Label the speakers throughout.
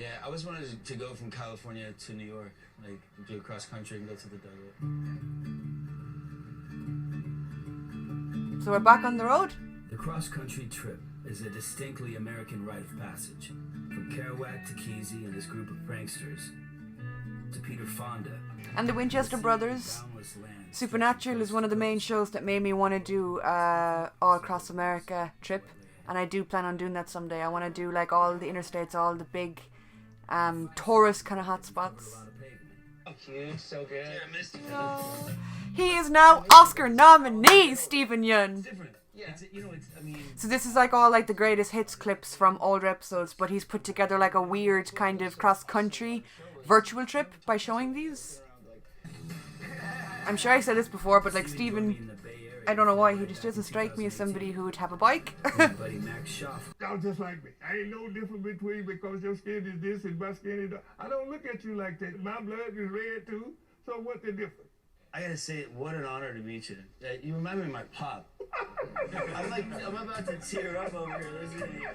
Speaker 1: Yeah, I always wanted to go from California to New York, like do a cross country and go to the desert.
Speaker 2: So we're back on the road?
Speaker 3: The cross country trip is a distinctly American rite of passage. From Kerouac to Kesey and his group of pranksters, to Peter Fonda.
Speaker 2: And the Winchester Brothers. Supernatural is one of the main shows that made me want to do all across America trip. And I do plan on doing that someday. I want to do like all the interstates, all the big tourist kind of hotspots.
Speaker 1: Oh, cute, so good. Yeah, I missed you.
Speaker 2: No. He is now Oscar nominee, Stephen Yeun.
Speaker 1: Yeah, I mean...
Speaker 2: So this is like all like the greatest hits clips from older episodes, but he's put together like a weird kind of cross-country virtual trip by showing these. I'm sure I said this before, but like Stephen, I don't know why, he just doesn't strike me as somebody who would have a bike.
Speaker 4: Y'all just like me. I ain't no difference between because your skin is this and my skin is that. I don't look at you like that. My blood is red too, so what's the difference?
Speaker 1: I gotta say, what an honor to meet you. You remind me of my pop. I'm about to tear up over here listening to you.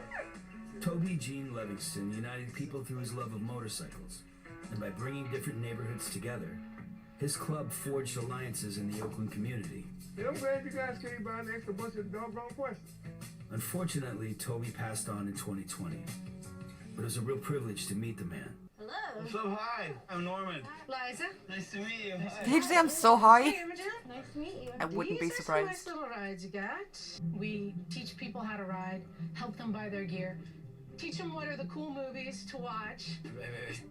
Speaker 3: Toby Gene Livingston united people through his love of motorcycles, and by bringing different neighborhoods together, his club forged alliances in the Oakland community.
Speaker 4: I'm glad you guys came by and asked a bunch of doggone questions.
Speaker 3: Unfortunately, Toby passed on in 2020, but it was a real privilege to meet the man.
Speaker 1: Hello. So hi, I'm Norman.
Speaker 5: Liza.
Speaker 1: Nice to meet you. Hi.
Speaker 2: Did you say I'm so high?
Speaker 5: Hey, Imogen. Nice to meet you.
Speaker 2: I wouldn't be surprised.
Speaker 5: These are some nice little rides you got. We teach people how to ride, help them buy their gear, teach them what are the cool movies to watch,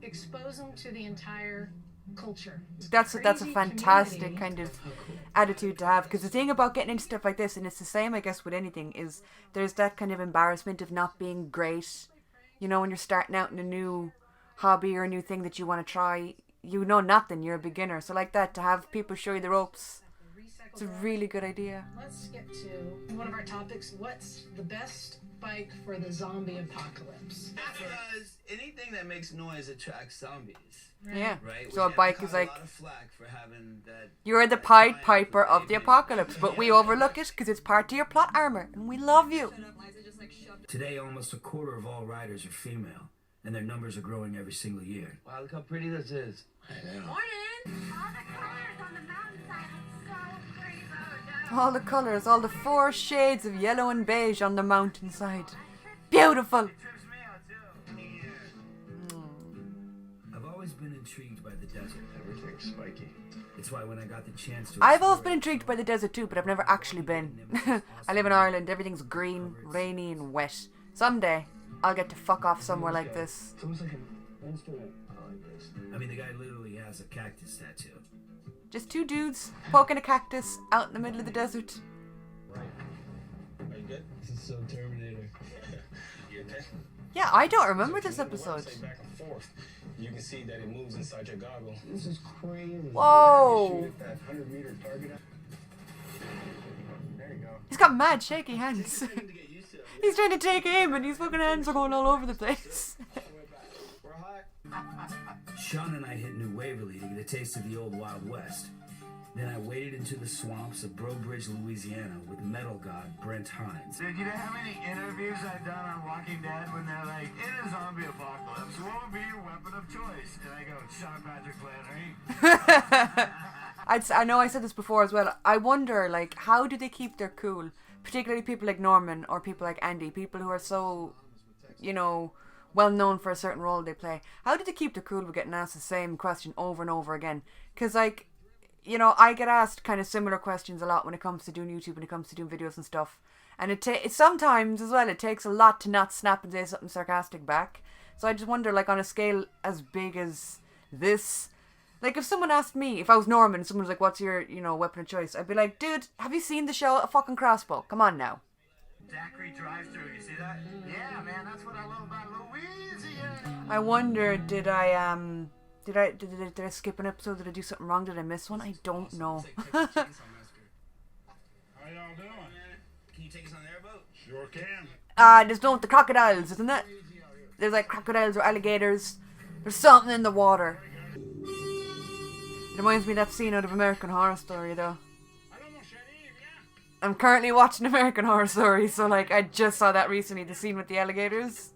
Speaker 5: expose them to the entire culture.
Speaker 2: That's a fantastic kind of attitude to have, because the thing about getting into stuff like this, and it's the same I guess with anything, is there's that kind of embarrassment of not being great. You know, when you're starting out in a new hobby or a new thing that you want to try, you know nothing, you're a beginner. So like that, to have people show you the ropes, it's a really good idea.
Speaker 5: Let's get to one of our topics. What's the best bike for the zombie apocalypse?
Speaker 1: Because anything that makes noise attracts zombies.
Speaker 2: Yeah.
Speaker 1: Right?
Speaker 2: So a bike is like,
Speaker 1: a lot of flack for having that.
Speaker 2: You're the Pied Piper of the apocalypse, but we overlook it because it's part of your plot armor, and we love you.
Speaker 3: Today, almost a quarter of all riders are female, and their numbers are growing every single year.
Speaker 1: Wow, look how pretty this is. I know.
Speaker 6: Morning! All the colors on the mountainside look so pretty.
Speaker 2: All the colours, all the 4 shades of yellow and beige on the mountainside. Beautiful!
Speaker 3: I've always been intrigued by the desert. Everything's spiky. It's why when I got the chance to...
Speaker 2: I've always been intrigued by the desert too, but I've never actually been. I live in Ireland, everything's green, rainy and wet. Someday, I'll get to fuck off somewhere like this.
Speaker 1: It's almost like an instrument. I like this.
Speaker 3: I mean, the guy literally has a cactus tattoo.
Speaker 2: Just 2 dudes poking a cactus out in the middle of the desert.
Speaker 1: Right. Are you good? This is so Terminator. You okay?
Speaker 2: Yeah, I don't remember this episode.
Speaker 7: Back and forth. You can see that it moves inside your goggle.
Speaker 1: This is crazy.
Speaker 2: Whoa!
Speaker 7: That 100-meter target. There you go.
Speaker 2: He's got mad shaky hands. He's trying to take aim and his fucking hands are going all over the place.
Speaker 3: Sean and I hit New Waverly to get a taste of the old Wild West. Then I waded into the swamps of Breaux Bridge, Louisiana with metal god Brent Hines.
Speaker 8: Dude, you know how many interviews I've done on Walking Dead when they're like, in a zombie apocalypse, what would be your weapon of choice? And I go, Sean Patrick Flannery.
Speaker 2: I know I said this before as well. I wonder, like, how do they keep their cool? Particularly people like Norman or people like Andy, people who are so, you know, well known for a certain role they play. How do they keep their cool with getting asked the same question over and over again? Because, like, you know, I get asked kind of similar questions a lot when it comes to doing YouTube, when it comes to doing videos and stuff. And it sometimes as well, it takes a lot to not snap and say something sarcastic back. So I just wonder, like, on a scale as big as this, like, if someone asked me, if I was Norman, and someone was like, what's your, you know, weapon of choice? I'd be like, dude, have you seen the show A Fucking Crossbow? Come on now.
Speaker 8: Zachary drive-through, you see that? Yeah, man, that's what I love about Louisiana.
Speaker 2: I wonder, did I skip an episode? Did I do something wrong? Did I miss one? I don't know.
Speaker 4: How y'all doing?
Speaker 1: Can you take us on the airboat?
Speaker 4: Sure can.
Speaker 2: There's no with the crocodiles, isn't it? There's like crocodiles or alligators. There's something in the water. It reminds me of that scene out of American Horror Story, though. I'm currently watching American Horror Story, so like I just saw that recently, the scene with the alligators.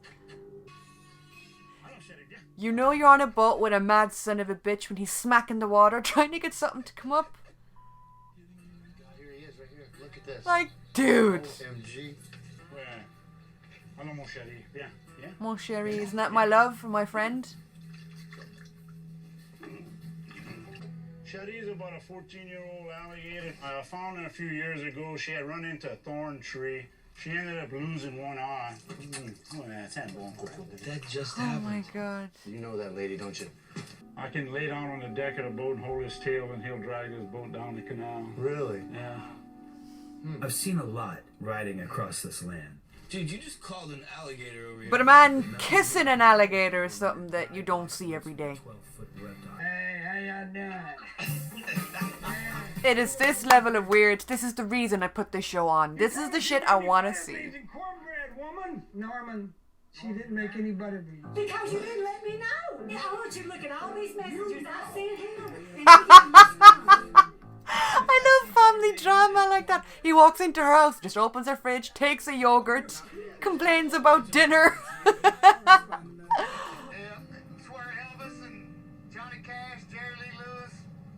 Speaker 2: You know you're on a boat with a mad son of a bitch when he's smacking the water trying to get something to come up.
Speaker 9: Here he is, right here. Look at this.
Speaker 2: Like, dude.
Speaker 9: OMG.
Speaker 10: Hello, mon chéri. Bien. Yeah?
Speaker 2: Mon chéri, isn't that my love for my friend?
Speaker 10: Shadi is about a 14-year-old alligator. I found her a few years ago. She had run into a thorn tree. She ended up losing one eye.
Speaker 3: That just
Speaker 2: Oh
Speaker 3: happened.
Speaker 2: my god.
Speaker 9: You know that lady, don't you?
Speaker 10: I can lay down on the deck of the boat and hold his tail, and he'll drag his boat down the canal.
Speaker 9: Really?
Speaker 10: Yeah.
Speaker 3: I've seen a lot riding across this land.
Speaker 1: Dude, you just called an alligator over here.
Speaker 2: But a man kissing an alligator is something that you don't see every day.
Speaker 3: 12-foot reptile.
Speaker 8: Hey, how y'all doing?
Speaker 2: It is this level of weird. This is the reason I put this show on. This is the shit I want to see.
Speaker 8: Amazing cornbread, woman. Norman, she didn't make any butter beans.
Speaker 6: Because you didn't let me know. Yeah, I want you to look at all these messages I've sent him.
Speaker 2: I love family drama like that. He walks into her house, just opens her fridge, takes a yogurt, complains about dinner.
Speaker 8: Swear Elvis and Johnny Cash, Jerry Lee Lewis,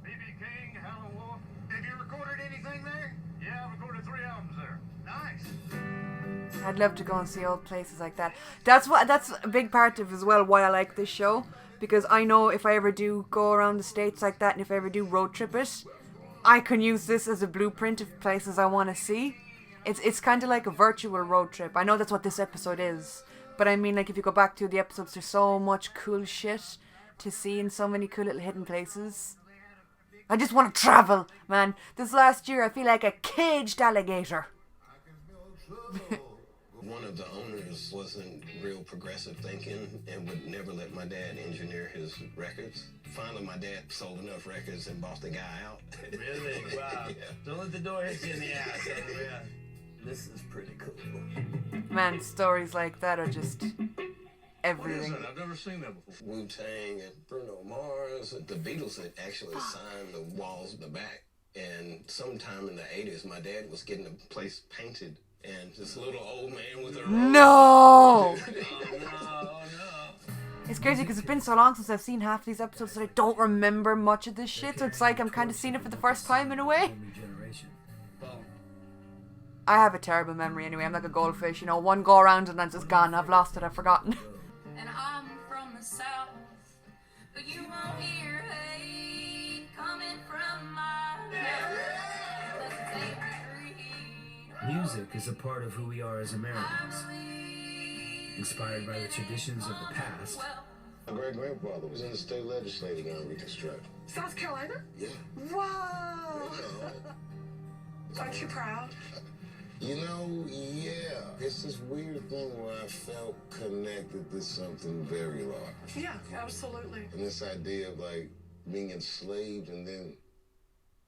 Speaker 8: B.B. King, Howlin' Wolf. Have you recorded anything there? Yeah, I recorded 3 albums there. Nice.
Speaker 2: I'd love to go and see old places like that. That's a big part of as well why I like this show, because I know if I ever do go around the States like that, and if I ever do road trip it, I can use this as a blueprint of places I want to see. It's kind of like a virtual road trip. I know that's what this episode is, but I mean, like, if you go back to the episodes, there's so much cool shit to see in so many cool little hidden places. I just want to travel, man. This last year I feel like a caged alligator.
Speaker 7: One of the owners wasn't real progressive thinking and would never let my dad engineer his records. Finally, my dad sold enough records and bought the guy out.
Speaker 1: Really? Wow.
Speaker 7: Yeah.
Speaker 1: Don't let the door hit you in the ass. Yeah. This is pretty cool.
Speaker 2: Man, stories like that are just everything.
Speaker 10: I've never seen that before.
Speaker 7: Wu-Tang and Bruno Mars. The Beatles had actually signed the walls of the back. And sometime in the 80s, my dad was getting the place painted. And this little old man with a
Speaker 2: No!
Speaker 1: Oh, no.
Speaker 2: It's crazy because it's been so long since I've seen half these episodes that I don't remember much of this shit, so it's like I'm kind of seeing it for the first time in a way.
Speaker 3: New generation.
Speaker 2: I have a terrible memory anyway. I'm like a goldfish, you know, one go around and then it's just gone. I've lost it, I've forgotten.
Speaker 11: And I'm from the south, but you won't hear hate coming from my
Speaker 3: Music is a part of who we are as Americans. Inspired by the traditions of the past.
Speaker 7: My great-grandfather was in the state legislature on Reconstruct.
Speaker 5: South Carolina?
Speaker 7: Yeah.
Speaker 5: Wow. Aren't you proud?
Speaker 7: You know, yeah. It's this weird thing where I felt connected to something very large.
Speaker 5: Yeah, absolutely.
Speaker 7: And this idea of, like, being enslaved and then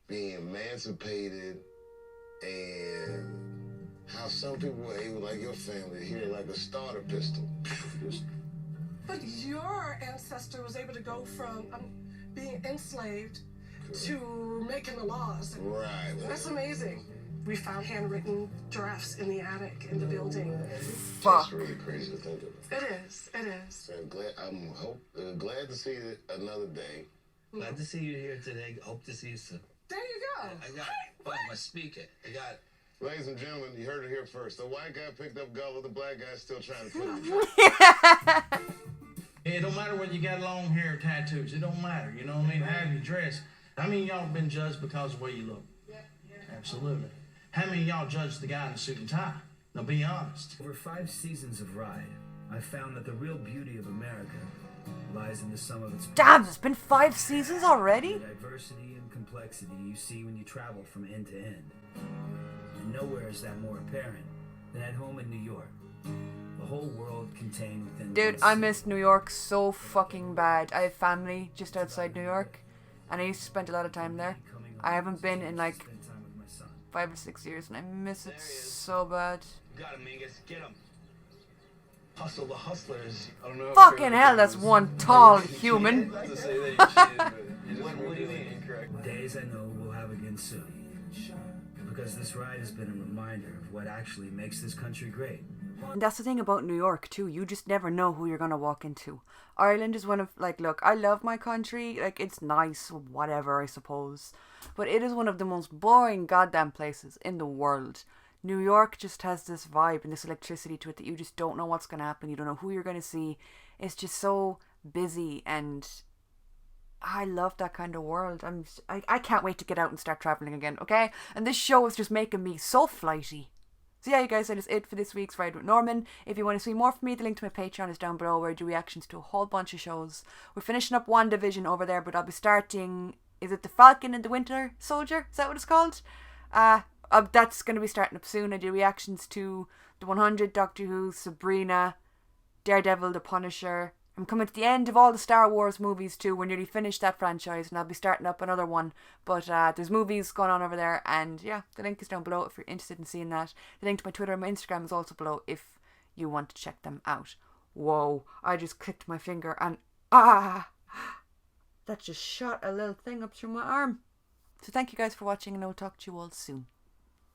Speaker 7: being emancipated, and how some people were able, like your family, to hear like a starter pistol.
Speaker 5: But your ancestor was able to go from being enslaved to making the laws.
Speaker 7: Right.
Speaker 5: That's amazing. We found handwritten drafts in the attic in the building.
Speaker 2: Fuck.
Speaker 7: That's really crazy to think of.
Speaker 5: It is. It is.
Speaker 7: So I'm glad to see it another day.
Speaker 1: Glad to see you here today. Hope to see you soon.
Speaker 5: There you go.
Speaker 1: I got my speaker. I got it.
Speaker 7: Ladies and gentlemen, you heard it here first. The white guy picked up Gullah, the black guy's still trying to put him.
Speaker 12: It don't matter whether you got long hair or tattoos. It don't matter. You know what I mean? How you dress. How many of y'all been judged because of the way you look? Absolutely. How many of y'all judged the guy in a suit and tie? Now be honest.
Speaker 3: Over 5 seasons of Ride, I found that the real beauty of America lies in the sum of its
Speaker 2: Damn, it's been 5 seasons already?
Speaker 3: the diversity and complexity you see when you travel from end to end. And nowhere is that more apparent than at home in New York. The whole world contained within
Speaker 2: Dude,
Speaker 3: one
Speaker 2: I
Speaker 3: city.
Speaker 2: miss New York so fucking bad. I have family just outside New York, and I used to spend a lot of time there. I haven't been in like
Speaker 3: Spend time with my son.
Speaker 2: 5 or 6 years, and I miss it so bad.
Speaker 1: Got him, Mingus. Get him. Hustle the hustlers. I don't know. if
Speaker 2: Fucking
Speaker 1: you're-
Speaker 2: hell, that's one tall human.
Speaker 1: Not to say that you cheated, but you just what do you mean? Incorrect.
Speaker 3: Days I know we'll have again soon. Because this ride has been a reminder of what actually makes this country great.
Speaker 2: And that's the thing about New York too. You just never know who you're gonna walk into. Ireland is one of, like, look, I love my country. Like, it's nice, whatever, I suppose. But it is one of the most boring goddamn places in the world. New York just has this vibe and this electricity to it that you just don't know what's gonna happen. You don't know who you're gonna see. It's just so busy, and I love that kind of world. I can't wait to get out and start traveling again, okay? And this show is just making me so flighty. So yeah, you guys, that is it for this week's Ride with Norman. If you want to see more from me, the link to my Patreon is down below, where I do reactions to a whole bunch of shows. We're finishing up WandaVision over there, but I'll be starting, is it The Falcon and the Winter Soldier? Is that what it's called? That's going to be starting up soon. I do reactions to The 100, Doctor Who, Sabrina, Daredevil, The Punisher. I'm coming to the end of all the Star Wars movies too. We're nearly finished that franchise, and I'll be starting up another one. But there's movies going on over there, and yeah, the link is down below if you're interested in seeing that. The link to my Twitter and my Instagram is also below if you want to check them out. Whoa, I just clicked my finger and that just shot a little thing up through my arm. So thank you guys for watching, and I'll talk to you all soon.